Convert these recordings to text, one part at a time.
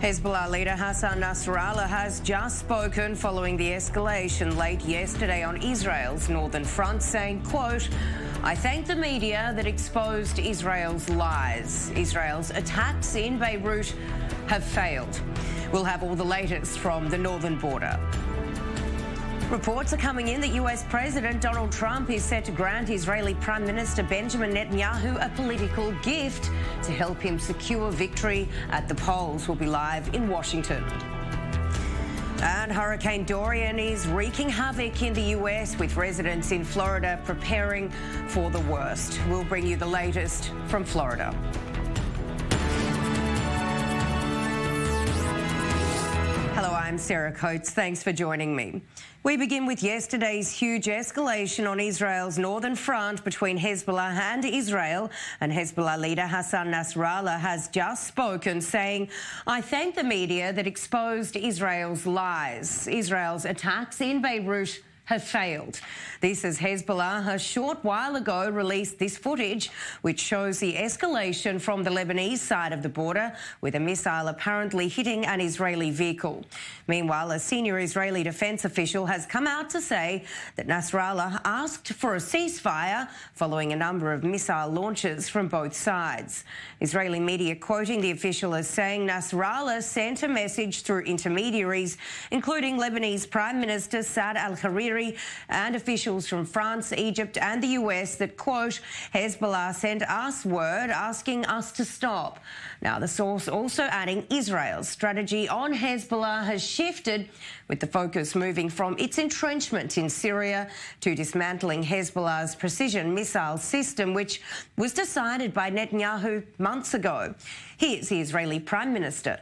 Hezbollah leader Hassan Nasrallah has just spoken following the escalation late yesterday on Israel's northern front, saying, quote, "I thank the media that exposed Israel's lies. Israel's attacks in Beirut have failed." We'll have all the latest from the northern border. Reports are coming in that US President Donald Trump is set to grant Israeli Prime Minister Benjamin Netanyahu a political gift to help him secure victory at the polls. We'll be live in Washington. And Hurricane Dorian is wreaking havoc in the US, with residents in Florida preparing for the worst. We'll bring you the latest from Florida. Hello, I'm Sarah Coates. Thanks for joining me. We begin with yesterday's huge escalation on Israel's northern front between Hezbollah and Israel. And Hezbollah leader Hassan Nasrallah has just spoken, saying, "I thank the media that exposed Israel's lies. Israel's attacks in Beirut have failed." This as Hezbollah a short while ago released this footage, which shows the escalation from the Lebanese side of the border, with a missile apparently hitting an Israeli vehicle. Meanwhile, a senior Israeli defense official has come out to say that Nasrallah asked for a ceasefire following a number of missile launches from both sides. Israeli media quoting the official as saying Nasrallah sent a message through intermediaries, including Lebanese Prime Minister Saad al-Hariri and officials from France, Egypt and the US, that, quote, "Hezbollah sent us word asking us to stop." Now, the source also adding Israel's strategy on Hezbollah has shifted, with the focus moving from its entrenchment in Syria to dismantling Hezbollah's precision missile system, which was decided by Netanyahu months ago. Here's the Israeli Prime Minister.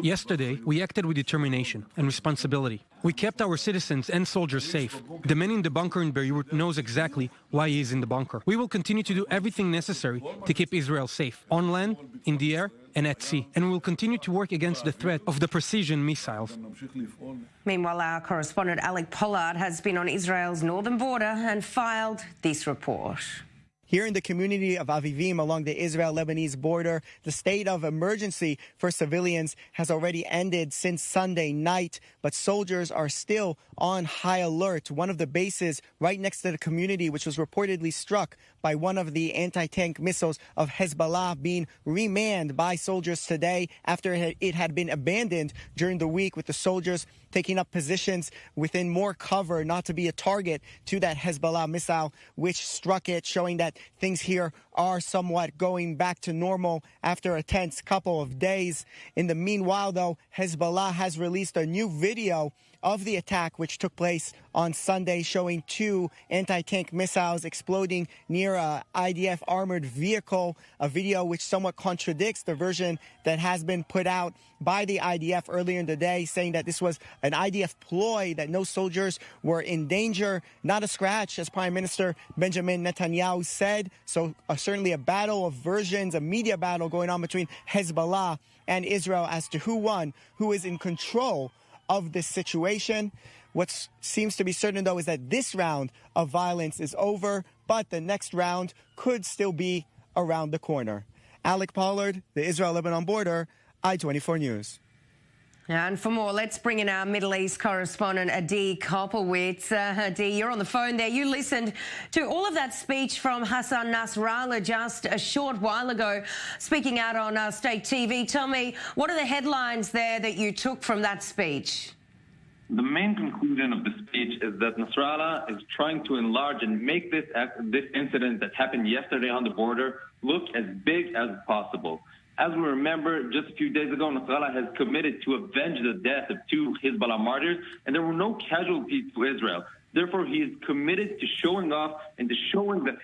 Yesterday, we acted with determination and responsibility. We kept our citizens and soldiers safe. The man in the bunker in Beirut knows exactly why he is in the bunker. We will continue to do everything necessary to keep Israel safe, on land, in the air, and at sea. And we will continue to work against the threat of the precision missiles. Meanwhile, our correspondent Alec Pollard has been on Israel's northern border and filed this report. Here in the community of Avivim along the Israel-Lebanese border, the state of emergency for civilians has already ended since Sunday night, but soldiers are still on high alert. One of the bases right next to the community, which was reportedly struck by one of the anti-tank missiles of Hezbollah, being remanned by soldiers today after it had been abandoned during the week, with the soldiers taking up positions within more cover not to be a target to that Hezbollah missile which struck it, showing that things here are somewhat going back to normal after a tense couple of days. In the meanwhile, though, Hezbollah has released a new video of the attack, which took place on Sunday, showing two anti-tank missiles exploding near a IDF armored vehicle, a video which somewhat contradicts the version that has been put out by the IDF earlier in the day, saying that this was an IDF ploy, that no soldiers were in danger, not a scratch, as Prime Minister Benjamin Netanyahu said. So certainly a battle of versions, a media battle going on between Hezbollah and Israel as to who won, who is in control of this situation. What seems to be certain, though, is that this round of violence is over, but the next round could still be around the corner. Alec Pollard, the Israel-Lebanon border, I-24 News. And for more, let's bring in our Middle East correspondent, Adi Kopowitz. Adi, you're on the phone there. You listened to all of that speech from Hassan Nasrallah just a short while ago, speaking out on state TV. Tell me, what are the headlines there that you took from that speech? The main conclusion of the speech is that Nasrallah is trying to enlarge and make this incident that happened yesterday on the border look as big as possible. As we remember, just a few days ago, Nasrallah has committed to avenge the death of two Hezbollah martyrs, and there were no casualties to Israel. Therefore, he is committed to showing off and to showing that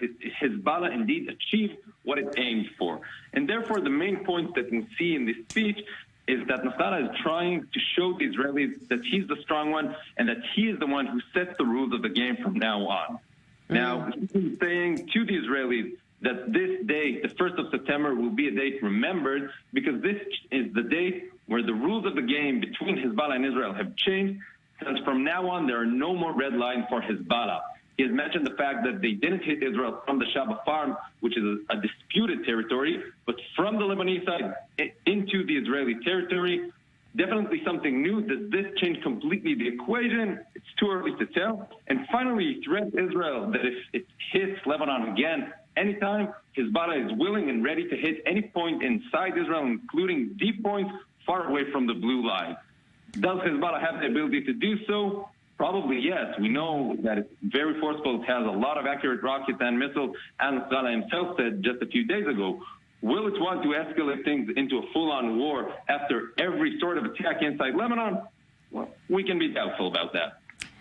Hezbollah indeed achieved what it aimed for. And therefore, the main point that we see in this speech is that Nasrallah is trying to show the Israelis that he's the strong one and that he is the one who sets the rules of the game from now on. Now, he's saying to the Israelis that this date, the 1st of September, will be a date remembered, because this is the date where the rules of the game between Hezbollah and Israel have changed, since from now on there are no more red lines for Hezbollah. He has mentioned the fact that they didn't hit Israel from the Shaba farm, which is a disputed territory, but from the Lebanese side into the Israeli territory. Definitely something new. Does this change completely the equation? It's too early to tell. And finally, he threats Israel that if it hits Lebanon again, anytime, Hezbollah is willing and ready to hit any point inside Israel, including deep points far away from the blue line. Does Hezbollah have the ability to do so? Probably yes. We know that it's very forceful. It has a lot of accurate rockets and missiles, and Hezbollah himself said just a few days ago. Will it want to escalate things into a full-on war after every sort of attack inside Lebanon? Well, we can be doubtful about that.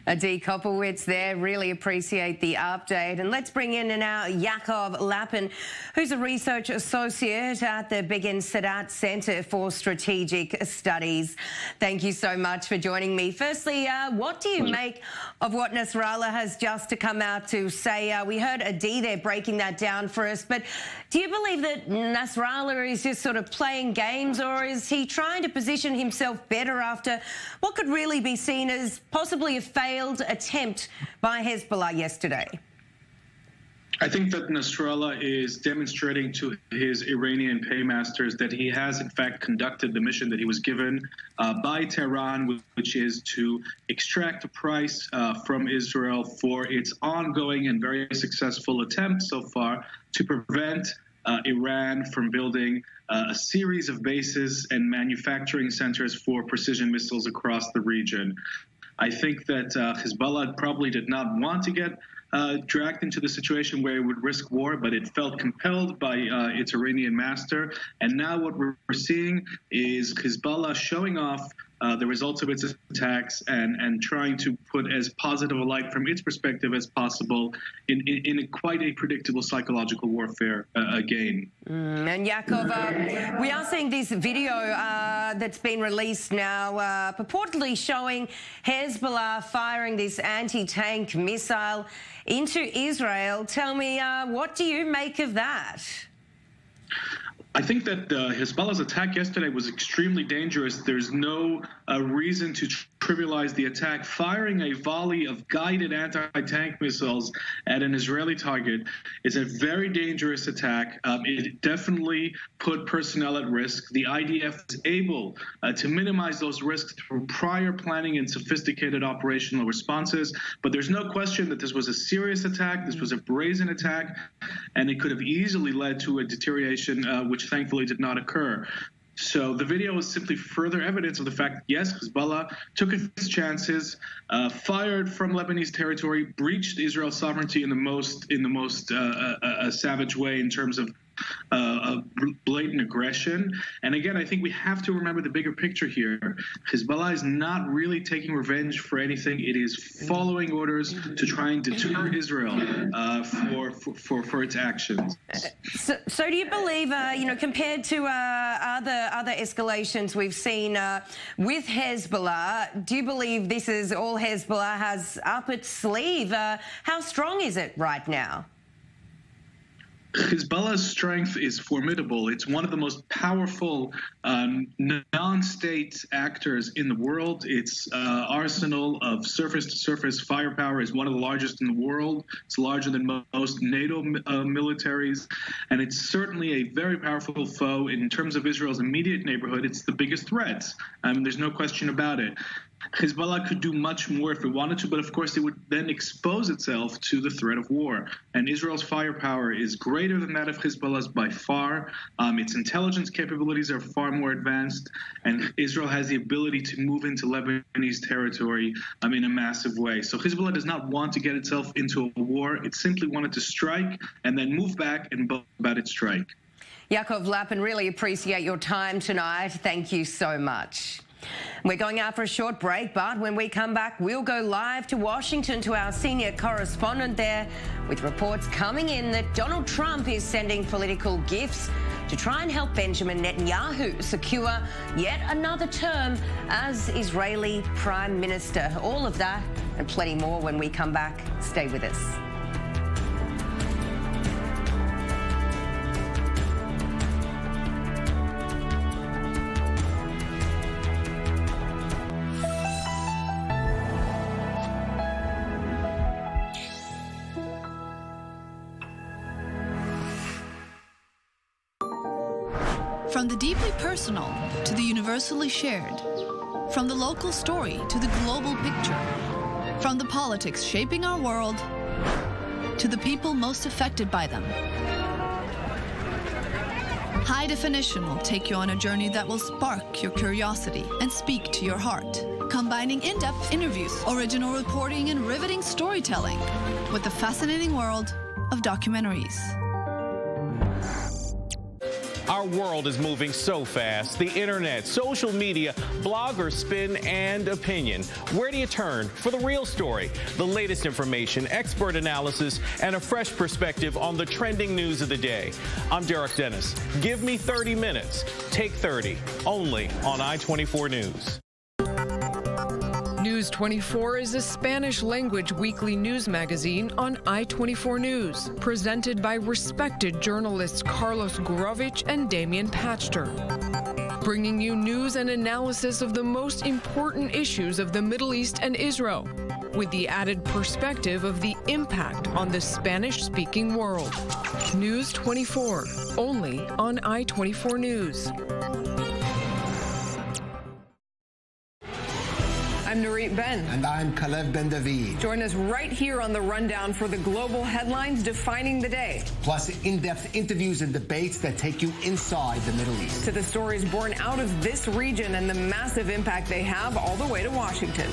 Adi Kopowitz there, really appreciate the update. And let's bring in now Yaakov Lapin, who's a research associate at the Begin Sadat Center for Strategic Studies. Thank you so much for joining me. Firstly, what do you make of what Nasrallah has just come out to say? We heard Adi there breaking that down for us, but do you believe that Nasrallah is just sort of playing games, or is he trying to position himself better after what could really be seen as possibly a failed attempt by Hezbollah yesterday? I think that Nasrallah is demonstrating to his Iranian paymasters that he has, in fact, conducted the mission that he was given by Tehran, which is to extract a price from Israel for its ongoing and very successful attempt so far to prevent Iran from building a series of bases and manufacturing centers for precision missiles across the region. I think that Hezbollah probably did not want to get dragged into the situation where it would risk war, but it felt compelled by its Iranian master. And now what we're seeing is Hezbollah showing off the results of its attacks and trying to put as positive a light from its perspective as possible in quite a predictable psychological warfare again. And Yaakov, we are seeing this video that's been released now, purportedly showing Hezbollah firing this anti-tank missile into Israel. Tell me, what do you make of that? I think that Hezbollah's attack yesterday was extremely dangerous. There's no reason to trivialize the attack. Firing a volley of guided anti-tank missiles at an Israeli target is a very dangerous attack. It definitely put personnel at risk. The IDF was able to minimize those risks through prior planning and sophisticated operational responses. But there's no question that this was a serious attack. This was a brazen attack, and it could have easily led to a deterioration, which thankfully did not occur. So the video is simply further evidence of the fact that, yes, Hezbollah took its chances, fired from Lebanese territory, breached Israel's sovereignty in the most savage way in terms of blatant aggression. And again, I think we have to remember the bigger picture here. Hezbollah is not really taking revenge for anything. It is following orders to try and deter Israel for its actions. So do you believe, compared to other escalations we've seen with Hezbollah, do you believe this is all Hezbollah has up its sleeve? How strong is it right now? Hezbollah's strength is formidable. It's one of the most powerful non-state actors in the world. Its arsenal of surface-to-surface firepower is one of the largest in the world. It's larger than most NATO militaries, and it's certainly a very powerful foe. In terms of Israel's immediate neighborhood, it's the biggest threat. There's no question about it. Hezbollah could do much more if it wanted to, but of course it would then expose itself to the threat of war. And Israel's firepower is greater than that of Hezbollah's by far. Its intelligence capabilities are far more advanced, and Israel has the ability to move into Lebanese territory in a massive way. So Hezbollah does not want to get itself into a war. It simply wanted to strike and then move back and boast about its strike. Yaakov Lapin, really appreciate your time tonight. Thank you so much. We're going out for a short break, but when we come back, we'll go live to Washington to our senior correspondent there with reports coming in that Donald Trump is sending political gifts to try and help Benjamin Netanyahu secure yet another term as Israeli Prime Minister. All of that and plenty more when we come back. Stay with us. From the deeply personal to the universally shared. From the local story to the global picture. From the politics shaping our world to the people most affected by them. High Definition will take you on a journey that will spark your curiosity and speak to your heart, combining in-depth interviews, original reporting, and riveting storytelling with the fascinating world of documentaries. Our world is moving so fast. The internet, social media, blogger spin, and opinion. Where do you turn for the real story? The latest information, expert analysis, and a fresh perspective on the trending news of the day. I'm Derek Dennis. Give me 30 minutes. Take 30. Only on I-24 News. News 24 is a Spanish-language weekly news magazine on I-24 News, presented by respected journalists Carlos Gurovich and Damian Pachter, bringing you news and analysis of the most important issues of the Middle East and Israel, with the added perspective of the impact on the Spanish-speaking world. News 24, only on I-24 News. I'm Nurit Ben. And I'm Kalev Ben David. Join us right here on The Rundown for the global headlines defining the day. Plus in-depth interviews and debates that take you inside the Middle East. To the stories born out of this region and the massive impact they have all the way to Washington.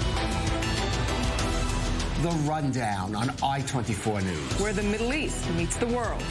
The Rundown on I-24 News. Where the Middle East meets the world.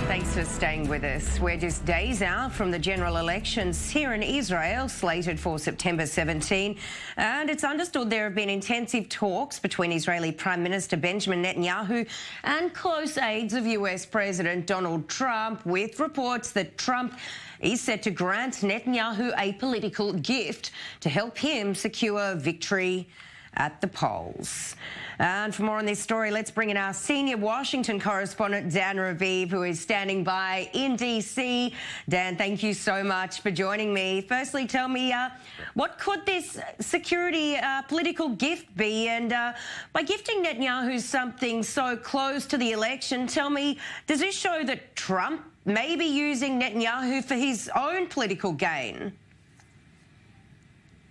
Thanks for staying with us. We're just days out from the general elections here in Israel, slated for September 17. And it's understood there have been intensive talks between Israeli Prime Minister Benjamin Netanyahu and close aides of US President Donald Trump, with reports that Trump is set to grant Netanyahu a political gift to help him secure victory at the polls. And for more on this story, let's bring in our senior Washington correspondent, Dan Raviv, who is standing by in D.C. Dan, thank you so much for joining me. Firstly, tell me, what could this security political gift be? And by gifting Netanyahu something so close to the election, tell me, does this show that Trump may be using Netanyahu for his own political gain?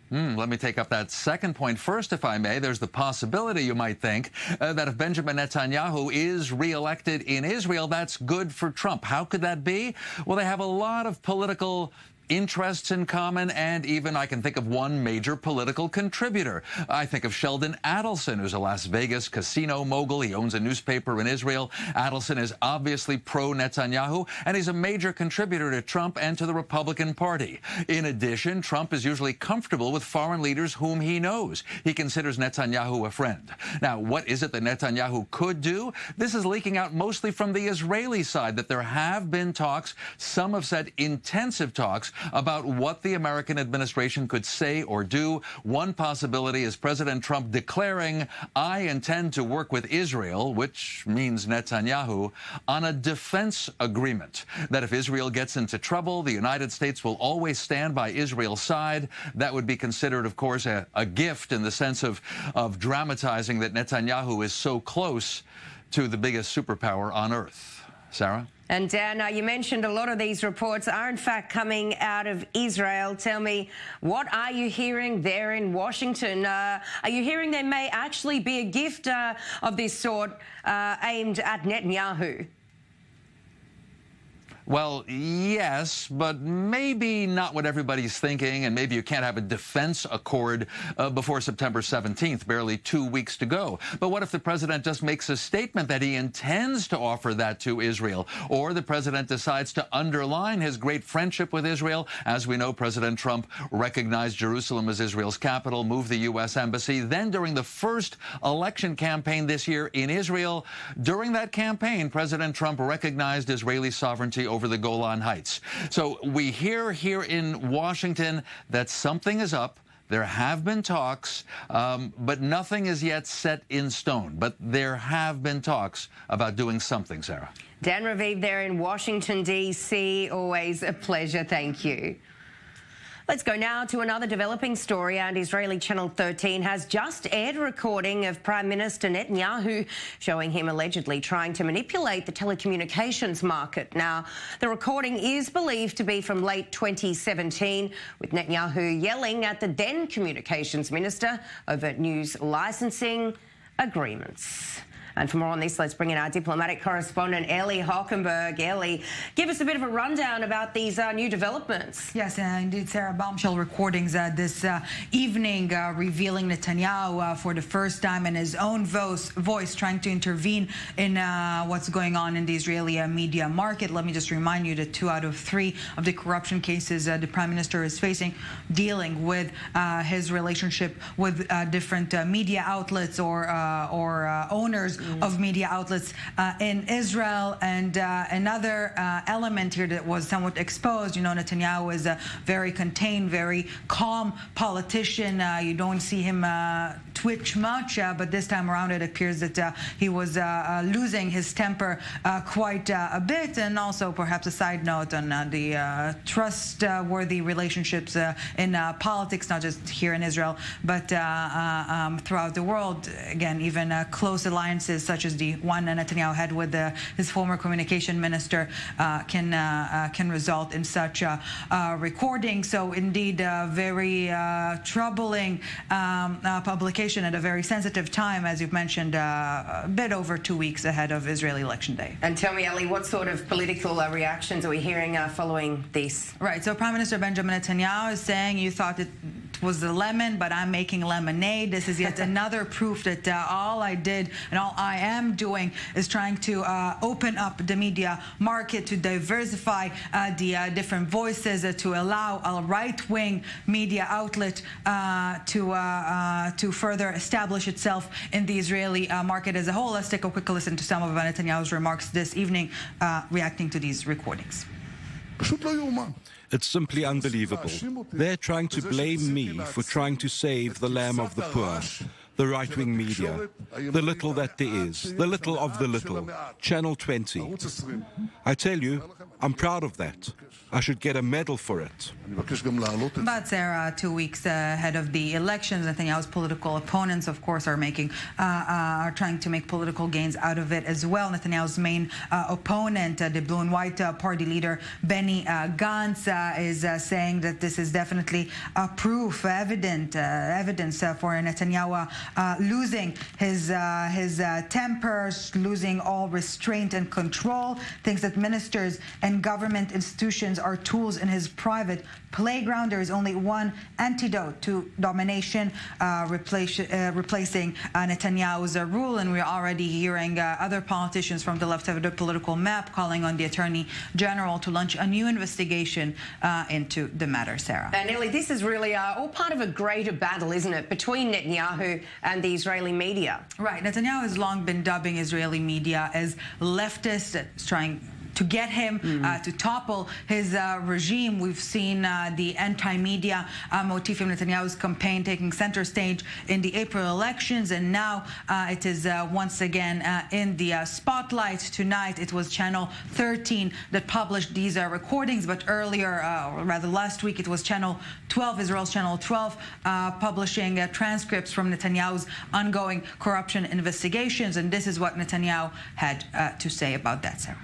Let me take up that second point first, if I may. There's the possibility, you might think, that if Benjamin Netanyahu is reelected in Israel, that's good for Trump. How could that be? Well, they have a lot of political interests in common, and even I can think of one major political contributor. I think of Sheldon Adelson, who's a Las Vegas casino mogul. He owns a newspaper in Israel. Adelson is obviously pro-Netanyahu, and he's a major contributor to Trump and to the Republican Party. In addition, Trump is usually comfortable with foreign leaders whom he knows. He considers Netanyahu a friend. Now, what is it that Netanyahu could do? This is leaking out mostly from the Israeli side, that there have been talks, some have said intensive talks, about what the American administration could say or do. One possibility is President Trump declaring, I intend to work with Israel, which means Netanyahu, on a defense agreement, that if Israel gets into trouble, the United States will always stand by Israel's side. That would be considered, of course, a gift in the sense of dramatizing that Netanyahu is so close to the biggest superpower on earth. Sarah? And Dan, you mentioned a lot of these reports are in fact coming out of Israel. Tell me, what are you hearing there in Washington? Are you hearing there may actually be a gift of this sort aimed at Netanyahu? Well, yes, but maybe not what everybody's thinking, and maybe you can't have a defense accord before September 17th, barely 2 weeks to go. But what if the president just makes a statement that he intends to offer that to Israel, or the president decides to underline his great friendship with Israel? As we know, President Trump recognized Jerusalem as Israel's capital, moved the U.S. embassy. Then during the first election campaign this year in Israel, during that campaign, President Trump recognized Israeli sovereignty over the Golan Heights. So we hear here in Washington that something is up. There have been talks, but nothing is yet set in stone. But there have been talks about doing something, Sarah. Dan Raviv there in Washington, D.C. Always a pleasure. Thank you. Let's go now to another developing story, and Israeli Channel 13 has just aired a recording of Prime Minister Netanyahu showing him allegedly trying to manipulate the telecommunications market. Now, the recording is believed to be from late 2017, with Netanyahu yelling at the then communications minister over news licensing agreements. And for more on this, let's bring in our diplomatic correspondent, Eli Hockenberg. Eli, give us a bit of a rundown about these new developments. Yes, indeed, Sarah. Bombshell recordings this evening revealing Netanyahu for the first time in his own voice trying to intervene in what's going on in the Israeli media market. Let me just remind you that 2 out of 3 of the corruption cases the Prime Minister is facing dealing with his relationship with different media outlets or owners of media outlets in Israel. And another element here that was somewhat exposed, you know, Netanyahu is a very contained, very calm politician. You don't see him twitch much, but this time around it appears that he was losing his temper quite a bit. And also perhaps a side note on the trustworthy relationships in politics, not just here in Israel, but throughout the world. Again, even close alliances such as the one Netanyahu had with his former communication minister can result in such a recording. So indeed, very troubling publication at a very sensitive time, as you've mentioned, a bit over 2 weeks ahead of Israeli election day. And tell me, Ali, what sort of political reactions are we hearing following this? Right. So Prime Minister Benjamin Netanyahu is saying, you thought it was the lemon, but I'm making lemonade. This is yet another proof that all I did and all I am doing is trying to open up the media market, to diversify the different voices, to allow a right-wing media outlet to further establish itself in the Israeli market as a whole. Let's take a quick listen to some of Netanyahu's remarks this evening reacting to these recordings. It's simply unbelievable. They're trying to blame me for trying to save the lamb of the poor, the right-wing media, the little that there is, the little of the little, Channel 20. I tell you, I'm proud of that. I should get a medal for it. But Sarah, 2 weeks ahead of the elections, Netanyahu's political opponents, of course, are trying to make political gains out of it as well. Netanyahu's main opponent, the Blue and White Party leader Benny Gantz, is saying that this is definitely evidence for Netanyahu losing his temper, losing all restraint and control. Thinks that ministers and government institutions are tools in his private playground. There is only one antidote to domination, replacing Netanyahu's rule. And we're already hearing other politicians from the left of the political map calling on the Attorney General to launch a new investigation into the matter, Sarah. And Ellie, this is really all part of a greater battle, isn't it, between Netanyahu and the Israeli media? Right. Netanyahu has long been dubbing Israeli media as leftist, trying to get him to topple his regime. We've seen the anti-media motif of Netanyahu's campaign taking center stage in the April elections, and now it is once again in the spotlight. Tonight it was Channel 13 that published these recordings, but earlier, or rather last week, it was Channel 12, Israel's Channel 12, publishing transcripts from Netanyahu's ongoing corruption investigations, and this is what Netanyahu had to say about that, Sarah.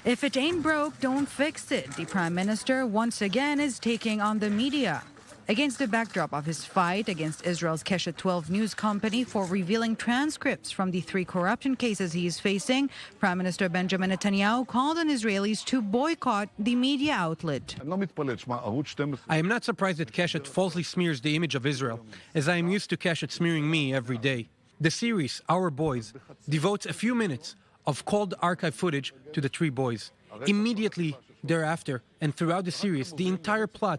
If it ain't broke, don't fix it. The Prime Minister once again is taking on the media. Against the backdrop of his fight against Israel's Keshet 12 news company for revealing transcripts from the 3 corruption cases he is facing, Prime Minister Benjamin Netanyahu called on Israelis to boycott the media outlet. I am not surprised that Keshet falsely smears the image of Israel, as I am used to Keshet smearing me every day. The series, Our Boys, devotes a few minutes of cold archive footage to the 3 boys. Immediately thereafter, and throughout the series, the entire plot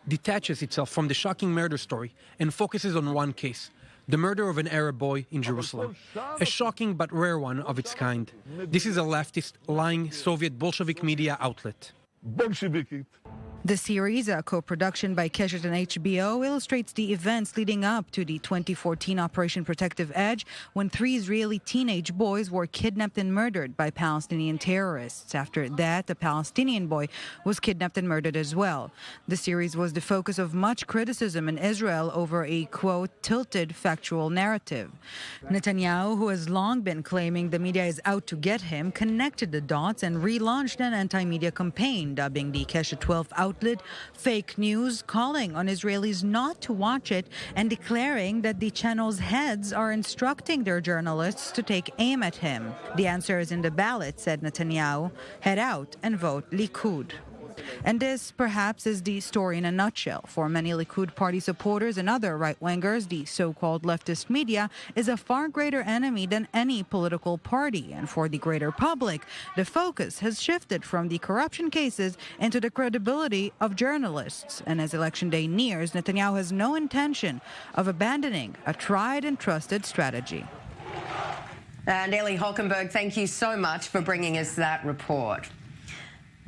detaches itself from the shocking murder story and focuses on one case, the murder of an Arab boy in Jerusalem, a shocking but rare one of its kind. This is a leftist, lying Soviet Bolshevik media outlet. The series, a co-production by Keshet and HBO, illustrates the events leading up to the 2014 Operation Protective Edge, when 3 Israeli teenage boys were kidnapped and murdered by Palestinian terrorists. After that, a Palestinian boy was kidnapped and murdered as well. The series was the focus of much criticism in Israel over a, quote, tilted factual narrative. Netanyahu, who has long been claiming the media is out to get him, connected the dots and relaunched an anti-media campaign, dubbing the Keshet 12 outlet fake news, calling on Israelis not to watch it and declaring that the channel's heads are instructing their journalists to take aim at him. The answer is in the ballot, said Netanyahu. Head out and vote Likud. And this, perhaps, is the story in a nutshell. For many Likud party supporters and other right-wingers, the so-called leftist media is a far greater enemy than any political party. And for the greater public, the focus has shifted from the corruption cases into the credibility of journalists. And as Election Day nears, Netanyahu has no intention of abandoning a tried and trusted strategy. And Ellie Hockenberg, thank you so much for bringing us that report.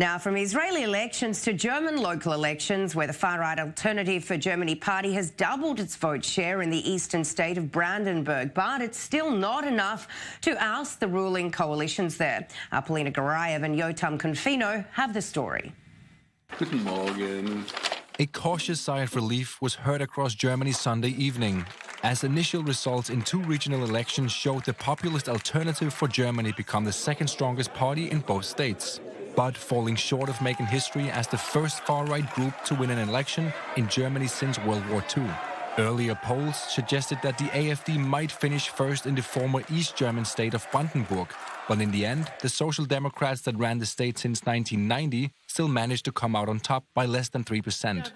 Now, from Israeli elections to German local elections, where the far-right Alternative for Germany party has doubled its vote share in the eastern state of Brandenburg. But it's still not enough to oust the ruling coalitions there. Our Polina Garayev and Yotam Confino have the story. Guten Morgen. A cautious sigh of relief was heard across Germany Sunday evening, as initial results in 2 regional elections showed the populist Alternative for Germany become the second strongest party in both states, but falling short of making history as the first far-right group to win an election in Germany since World War II. Earlier polls suggested that the AfD might finish first in the former East German state of Brandenburg, but in the end, the Social Democrats that ran the state since 1990 still managed to come out on top by less than 3%.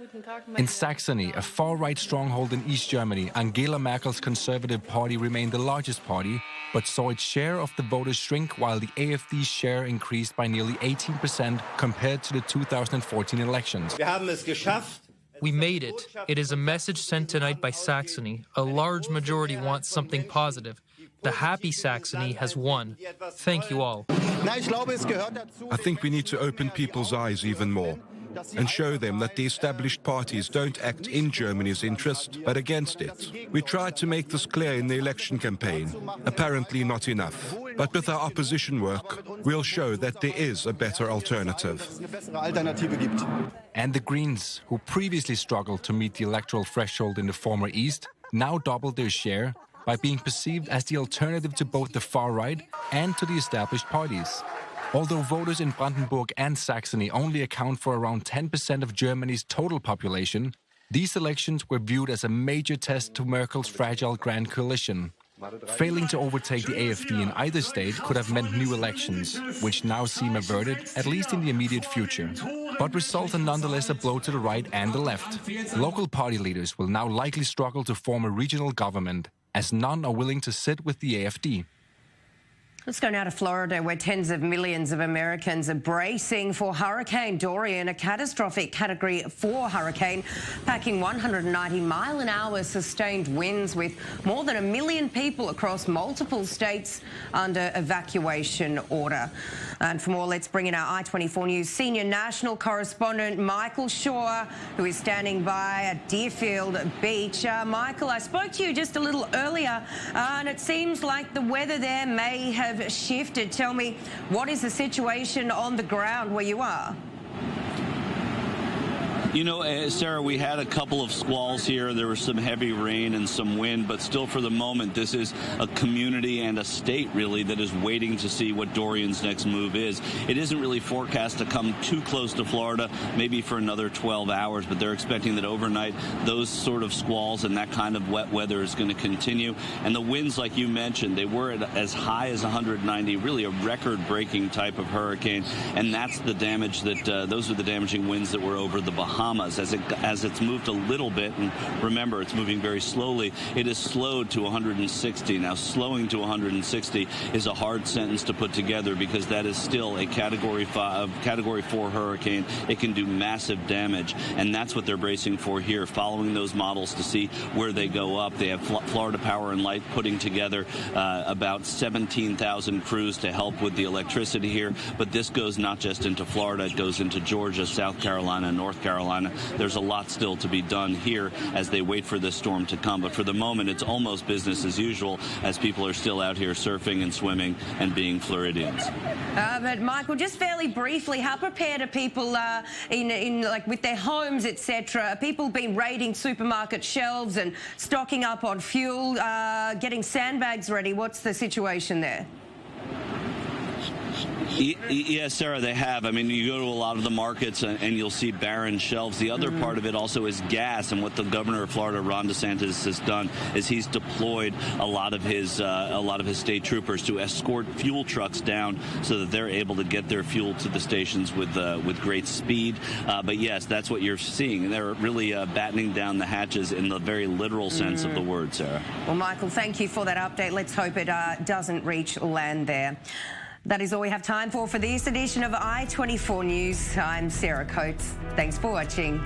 In Saxony, a far-right stronghold in East Germany, Angela Merkel's Conservative Party remained the largest party, but saw its share of the voters shrink while the AfD's share increased by nearly 18% compared to the 2014 elections. We made it. It is a message sent tonight by Saxony. A large majority wants something positive. The happy Saxony has won. Thank you all. I think we need to open people's eyes even more and show them that the established parties don't act in Germany's interest, but against it. We tried to make this clear in the election campaign. Apparently not enough. But with our opposition work, we'll show that there is a better alternative. And the Greens, who previously struggled to meet the electoral threshold in the former East, now doubled their share by being perceived as the alternative to both the far right and to the established parties. Although voters in Brandenburg and Saxony only account for around 10% of Germany's total population, these elections were viewed as a major test to Merkel's fragile Grand Coalition. Failing to overtake the AfD in either state could have meant new elections, which now seem averted, at least in the immediate future. But result are nonetheless a blow to the right and the left. Local party leaders will now likely struggle to form a regional government, as none are willing to sit with the AfD. Let's go now to Florida, where tens of millions of Americans are bracing for Hurricane Dorian, a catastrophic Category 4 hurricane, packing 190-mile-an-hour sustained winds with more than 1 million people across multiple states under evacuation order. And for more, let's bring in our I-24 News senior national correspondent, Michael Shaw, who is standing by at Deerfield Beach. Michael, I spoke to you just a little earlier, and it seems like the weather there may have shifted. Tell me, what is the situation on the ground where you are? You know, Sarah, we had a couple of squalls here. There was some heavy rain and some wind, but still for the moment, this is a community and a state, really, that is waiting to see what Dorian's next move is. It isn't really forecast to come too close to Florida, maybe for another 12 hours, but they're expecting that overnight those sort of squalls and that kind of wet weather is going to continue. And the winds, like you mentioned, they were at as high as 190, really a record-breaking type of hurricane. And that's the damage that, those are the damaging winds that were over the Bahamas Bahamas. As it's moved a little bit, and remember, it's moving very slowly, it is slowed to 160. Now, slowing to 160 is a hard sentence to put together because that is still a Category 4 hurricane. It can do massive damage, and that's what they're bracing for here, following those models to see where they go up. They have Florida Power and Light putting together about 17,000 crews to help with the electricity here, but this goes not just into Florida, it goes into Georgia, South Carolina, North Carolina. There's a lot still to be done here as they wait for this storm to come, but for the moment it's almost business as usual as people are still out here surfing and swimming and being Floridians. But Michael, just fairly briefly, how prepared are people in like with their homes, etc.? Are people been raiding supermarket shelves and stocking up on fuel, getting sandbags ready? What's the situation there? Yes, Sarah, they have. I mean, you go to a lot of the markets and you'll see barren shelves. The other part of it also is gas, and what the governor of Florida, Ron DeSantis, has done is he's deployed a lot of his state troopers to escort fuel trucks down so that they're able to get their fuel to the stations with great speed. But yes, that's what you're seeing. They're really battening down the hatches in the very literal sense of the word, Sarah. Well, Michael, thank you for that update. Let's hope it doesn't reach land there. That is all we have time for this edition of I-24 News. I'm Sarah Coates. Thanks for watching.